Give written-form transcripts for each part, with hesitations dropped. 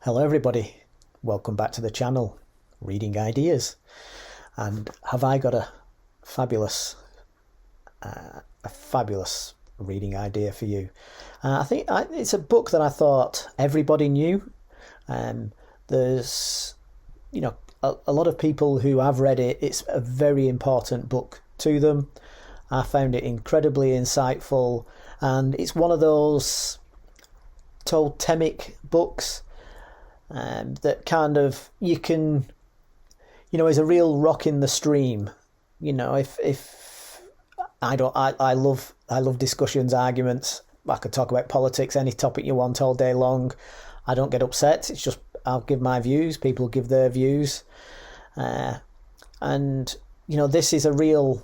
Hello everybody, welcome back to the channel, Reading Ideas. And have I got a fabulous reading idea for you. I think it's a book that I thought everybody knew. There's, a lot of people who have read it, it's a very important book to them. I found it incredibly insightful, and it's one of those totemic books that kind of you can, is a real rock in the stream. If I love discussions, arguments. I could talk about politics, any topic you want all day long. I don't get upset. It's just I'll give my views. People give their views, and this is a real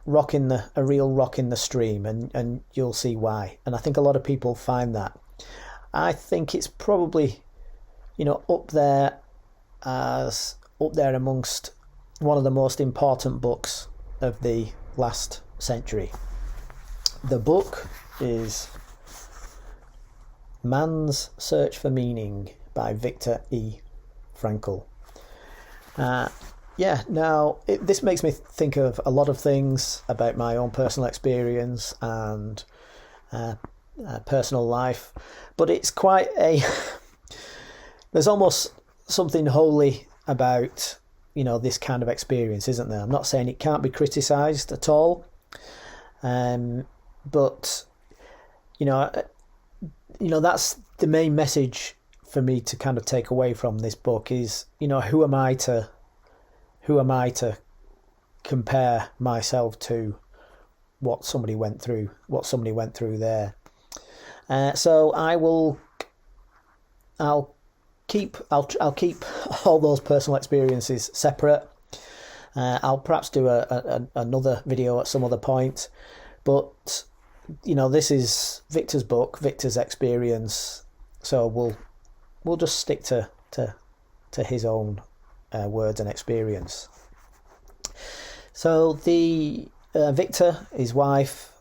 rock in the stream, and you'll see why. And I think a lot of people find that. I think it's probably up there amongst one of the most important books of the last century. The book is Man's Search for Meaning by Viktor E. Frankl. This makes me think of a lot of things about my own personal experience and personal life, but it's quite a there's almost something holy about this kind of experience, isn't there? I'm not saying it can't be criticised at all, but that's the main message for me to kind of take away from this book is who am I to compare myself to what somebody went through there. So I'll keep all those personal experiences separate. I'll perhaps do another video at some other point, but this is Viktor's book, Viktor's experience, so we'll just stick to his own words and experience. So the Viktor, his wife,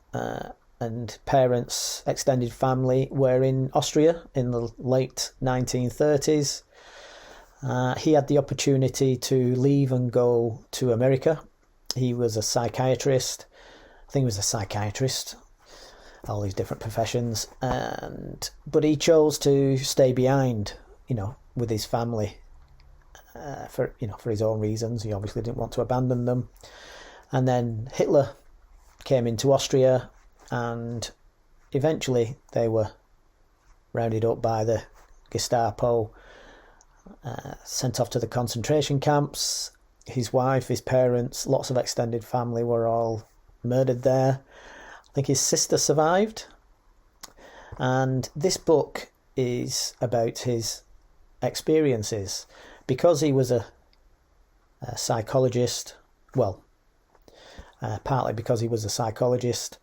and parents, extended family were in Austria in the late 1930s. He had the opportunity to leave and go to America. He was a psychiatrist. I think he was a psychiatrist, all these different professions. But he chose to stay behind, with his family for his own reasons. He obviously didn't want to abandon them. And then Hitler came into Austria, and eventually they were rounded up by the Gestapo, sent off to the concentration camps. His wife, his parents, lots of extended family were all murdered there. I think his sister survived. And this book is about his experiences. Because he was a psychologist, partly because he was a psychologist,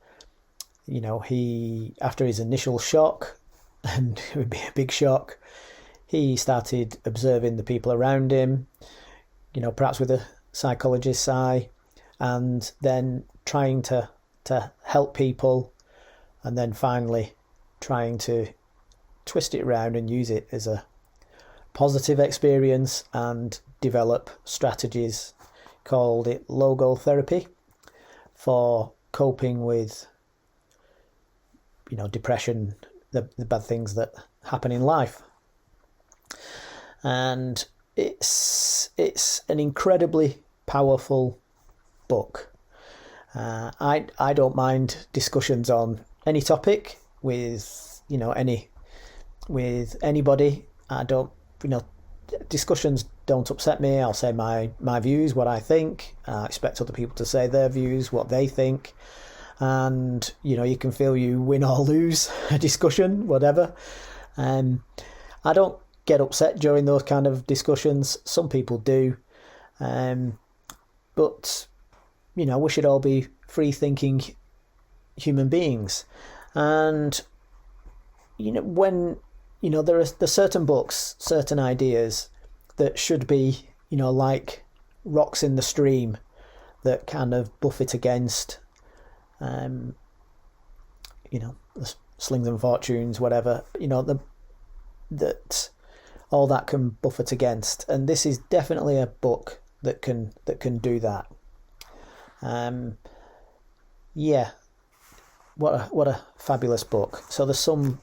he, after his initial shock, and it would be a big shock, he started observing the people around him, perhaps with a psychologist's eye, and then trying to help people, and then finally trying to twist it around and use it as a positive experience and develop strategies, called it logotherapy, for coping with depression, the bad things that happen in life. And it's an incredibly powerful book. I don't mind discussions on any topic with anybody. I don't discussions don't upset me. I'll say my views, what I think. I expect other people to say their views, what they think. And you can feel you win or lose a discussion, whatever. I don't get upset during those kind of discussions. Some people do, but we should all be free thinking human beings. And when there are certain books, certain ideas that should be like rocks in the stream that kind of buffet against the slings and fortunes, whatever, that all that can buffet against. And this is definitely a book that can do that. Yeah, what a fabulous book. So there's some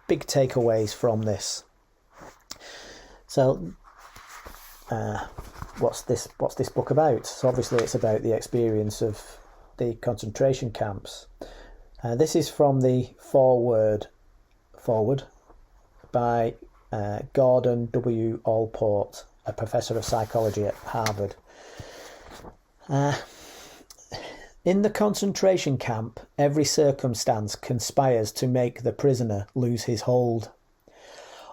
big takeaways from this. So what's this book about? So obviously it's about the experience of the concentration camps. This is from the foreword by Gordon W. Allport, a professor of psychology at Harvard. In the concentration camp, every circumstance conspires to make the prisoner lose his hold.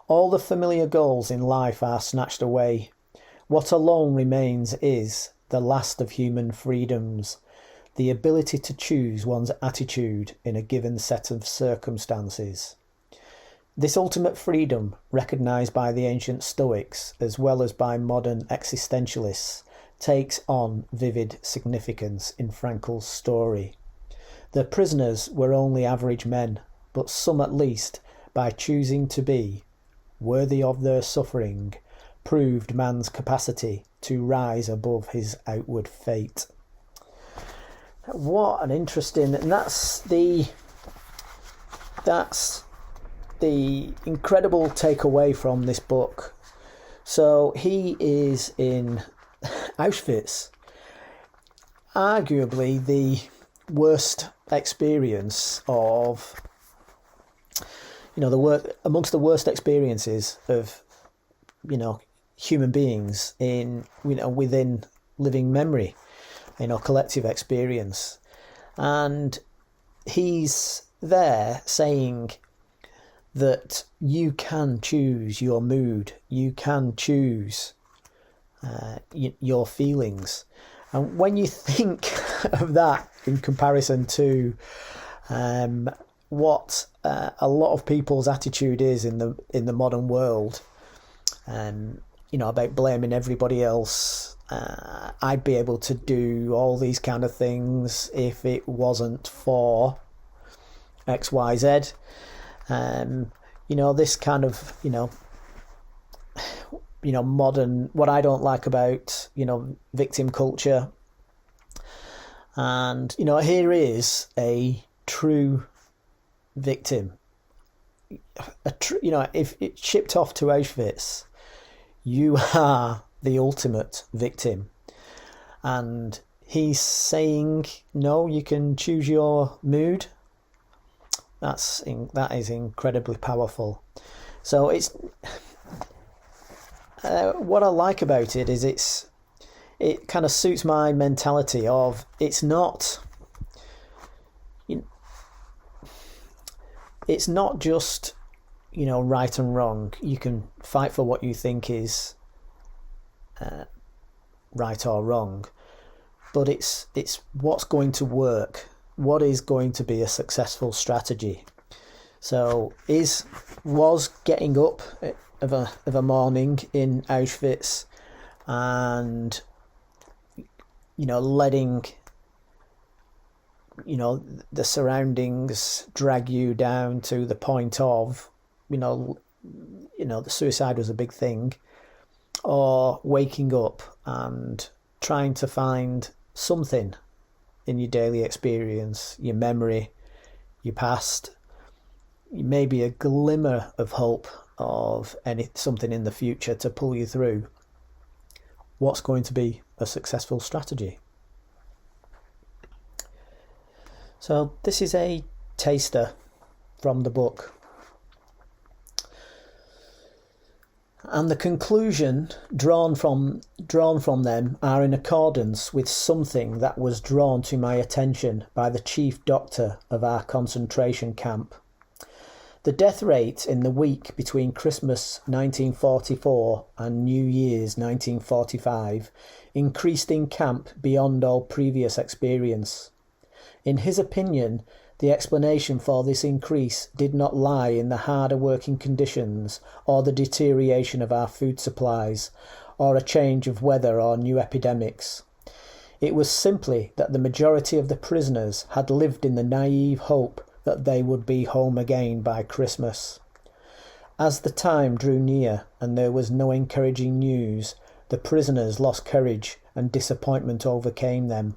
All the familiar goals in life are snatched away. What alone remains is the last of human freedoms, the ability to choose one's attitude in a given set of circumstances. This ultimate freedom, recognised by the ancient Stoics as well as by modern existentialists, takes on vivid significance in Frankl's story. The prisoners were only average men, but some at least, by choosing to be worthy of their suffering, proved man's capacity to rise above his outward fate. What an interesting, and that's the incredible takeaway from this book. So he is in Auschwitz, arguably the worst experience of, amongst the worst experiences of, human beings in, within living memory, collective experience. And he's there saying that you can choose your mood, you can choose your feelings. And when you think of that in comparison to what a lot of people's attitude is in the modern world, about blaming everybody else, I'd be able to do all these kind of things if it wasn't for XYZ. This kind of modern, what I don't like about victim culture. And here is a true victim, if it's shipped off to Auschwitz, you are the ultimate victim. And he's saying, no, you can choose your mood. That is incredibly powerful. So it's what I like about it is it kind of suits my mentality of it's not just right and wrong. You can fight for what you think is right or wrong, but it's what's going to work, what is going to be a successful strategy. So was getting up of a morning in Auschwitz and letting the surroundings drag you down to the point of the suicide was a big thing, or waking up and trying to find something in your daily experience, your memory, your past, maybe a glimmer of hope of something in the future to pull you through. What's going to be a successful strategy? So this is a taster from the book. And the conclusion drawn from them are in accordance with something that was drawn to my attention by the chief doctor of our concentration camp. The death rate in the week between Christmas 1944 and New Year's 1945 increased in camp beyond all previous experience. In his opinion, the explanation for this increase did not lie in the harder working conditions or the deterioration of our food supplies, or a change of weather or new epidemics. It was simply that the majority of the prisoners had lived in the naive hope that they would be home again by Christmas. As the time drew near and there was no encouraging news, the prisoners lost courage and disappointment overcame them.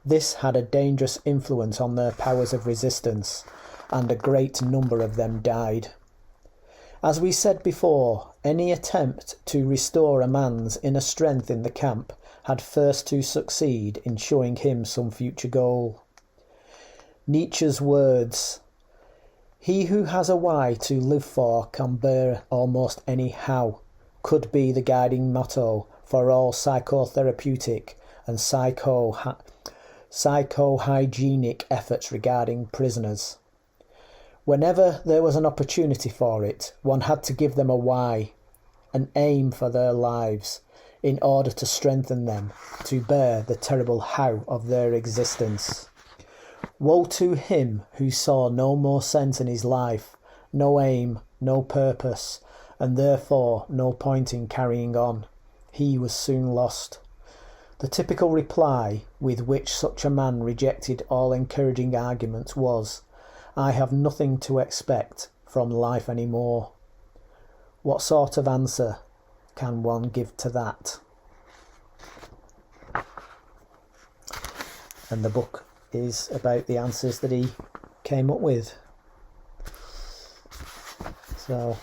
This had a dangerous influence on their powers of resistance, and a great number of them died. As we said before, any attempt to restore a man's inner strength in the camp had first to succeed in showing him some future goal. Nietzsche's words, "He who has a why to live for can bear almost any how," could be the guiding motto for all psychotherapeutic and psychohygienic efforts regarding prisoners. Whenever there was an opportunity for it, one had to give them a why, an aim for their lives, in order to strengthen them to bear the terrible how of their existence. Woe to him who saw no more sense in his life, no aim, no purpose, and therefore no point in carrying on. He was soon lost. The typical reply with which such a man rejected all encouraging arguments was, "I have nothing to expect from life anymore." What sort of answer can one give to that? And the book is about the answers that he came up with. So,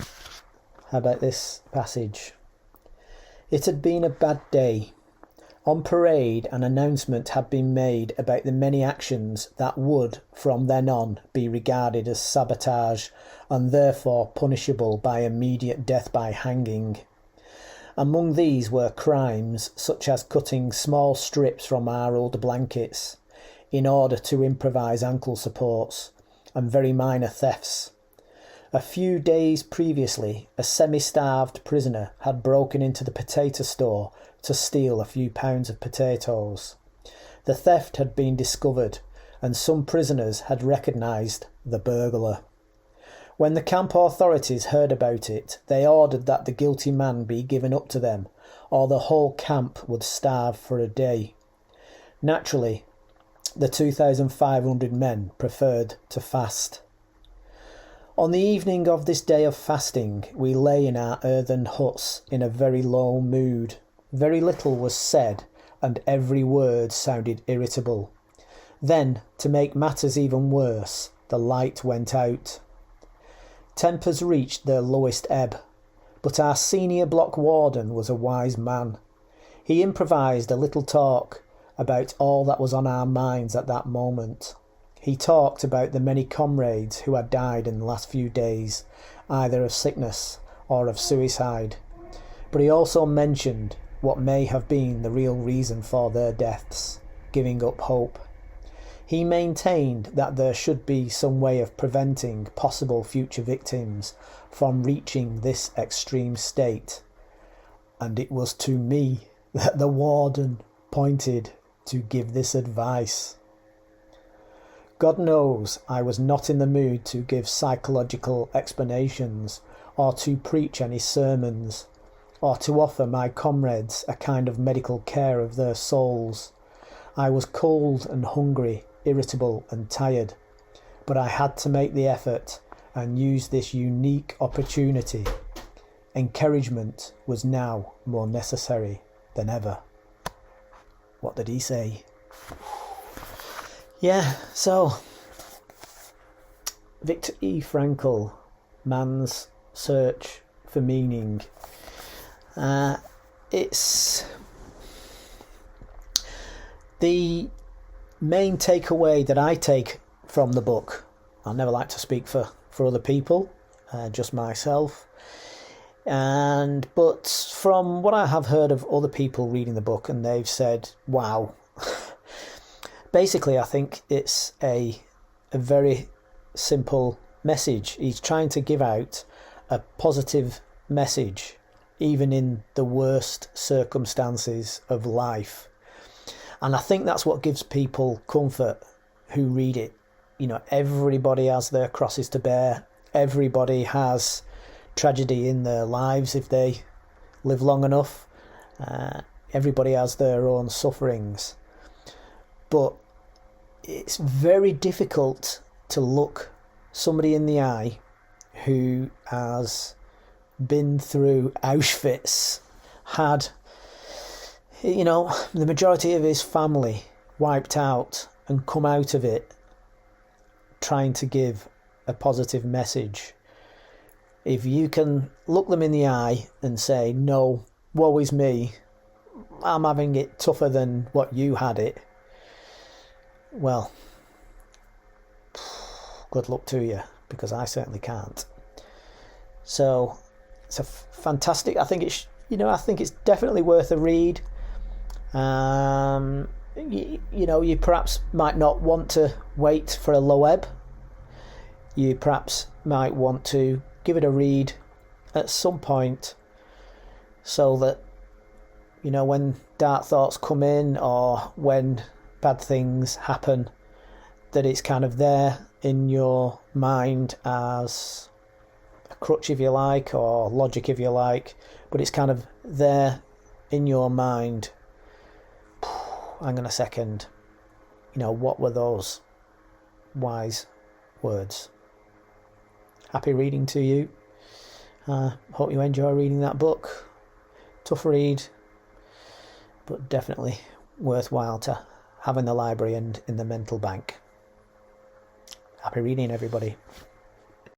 how about this passage? "It had been a bad day. On parade, an announcement had been made about the many actions that would, from then on, be regarded as sabotage and therefore punishable by immediate death by hanging. Among these were crimes such as cutting small strips from our old blankets in order to improvise ankle supports, and very minor thefts. A few days previously, a semi-starved prisoner had broken into the potato store to steal a few pounds of potatoes. The theft had been discovered, and some prisoners had recognised the burglar. When the camp authorities heard about it, they ordered that the guilty man be given up to them, or the whole camp would starve for a day. Naturally, the 2,500 men preferred to fast. On the evening of this day of fasting, we lay in our earthen huts in a very low mood. Very little was said, and every word sounded irritable. Then, to make matters even worse, the light went out. Tempers reached their lowest ebb, but our senior block warden was a wise man. He improvised a little talk about all that was on our minds at that moment. He talked about the many comrades who had died in the last few days, either of sickness or of suicide. But he also mentioned what may have been the real reason for their deaths, giving up hope. He maintained that there should be some way of preventing possible future victims from reaching this extreme state. And it was to me that the warden pointed to give this advice. God knows I was not in the mood to give psychological explanations, or to preach any sermons, or to offer my comrades a kind of medical care of their souls. I was cold and hungry, irritable and tired, but I had to make the effort and use this unique opportunity. Encouragement was now more necessary than ever." What did he say? Yeah, so Viktor E. Frankl, Man's Search for Meaning. It's the main takeaway that I take from the book. I never like to speak for other people, just myself. But from what I have heard of other people reading the book, and they've said, wow. Basically, I think it's a very simple message. He's trying to give out a positive message, even in the worst circumstances of life. And I think that's what gives people comfort who read it. You know, everybody has their crosses to bear. Everybody has tragedy in their lives if they live long enough. Everybody has their own sufferings. But it's very difficult to look somebody in the eye who has been through Auschwitz, had, you know, the majority of his family wiped out and come out of it trying to give a positive message. If you can look them in the eye and say, no, woe is me, I'm having it tougher than what you had it, well, good luck to you, because I certainly can't. So it's a fantastic, I think it's definitely worth a read. You perhaps might not want to wait for a low ebb. You perhaps might want to give it a read at some point, so that, you know, when dark thoughts come in or when bad things happen, that it's kind of there in your mind as a crutch, if you like, or logic, if you like, but it's kind of there in your mind. Hang on a second, you know, what were those wise words? Happy reading to you. Hope you enjoy reading that book. Tough read, but definitely worthwhile to have in the library and in the mental bank. Happy reading, everybody.